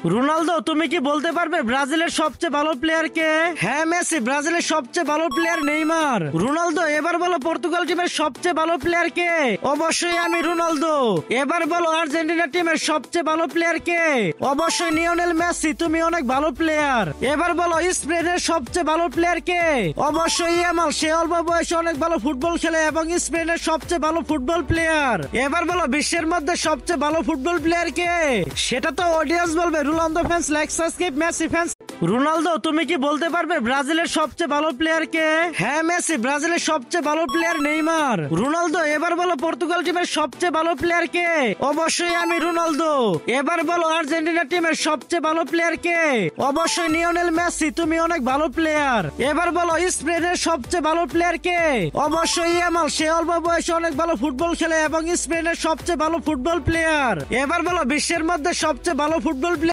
Ronaldo, তুমি কি বলতে পারবে ব্রাজিলের সবচেয়ে ভালো প্লেয়ার কে? হ্যাঁ মেসি। ব্রাজিলের সবচেয়ে ভালো প্লেয়ার নেইমার। রোনালদো, এবার বলো পর্তুগাল টিমের সবচেয়ে ভালো প্লেয়ার কে? অবশ্যই আমি রোনালদো। এবার বলো আর্জেন্টিনা টিমের সবচেয়ে ভালো প্লেয়ার কে? অবশ্যই লিওনেল মেসি, তুমি অনেক ভালো প্লেয়ার। এবার বলো স্পেনের সবচেয়ে ভালো প্লেয়ার কে? অবশ্যই ইয়ামাল, সে অল্প বয়সে অনেক ভালো ফুটবল খেলে এবং স্পেনের সবচেয়ে ভালো ফুটবল প্লেয়ার। এবার বলো বিশ্বের মধ্যে সবচেয়ে ভালো ফুটবল প্লেয়ার কে? সেটা তো অডিয়েন্স বলবে। Ronaldo fans like subscribe, Messi fans. Ronaldo, তুমি কি বলতে পারবে ব্রাজিলের সবচেয়ে ভালো প্লেয়ার কে? হ্যাঁ মেসি। ব্রাজিলের সবচেয়ে ভালো প্লেয়ার নেইমার। রোনালদো, এবার বলো পর্তুগাল টিমের সবচেয়ে ভালো প্লেয়ার কে? অবশ্যই আমি রোনালদো। এবার বলো আর্জেন্টিনা টিমের সবচেয়ে ভালো প্লেয়ার কে? অবশ্যই লিওনেল মেসি, তুমি অনেক ভালো প্লেয়ার। এবার বলো স্পেনের সবচেয়ে ভালো প্লেয়ার কে? অবশ্যই ইয়ামাল, সে অল্প বয়সে অনেক ভালো ফুটবল খেলে এবং স্পেনের সবচেয়ে ভালো ফুটবল প্লেয়ার। এবার বলো বিশ্বের মধ্যে সবচেয়ে ভালো ফুটবল প্লেয়ার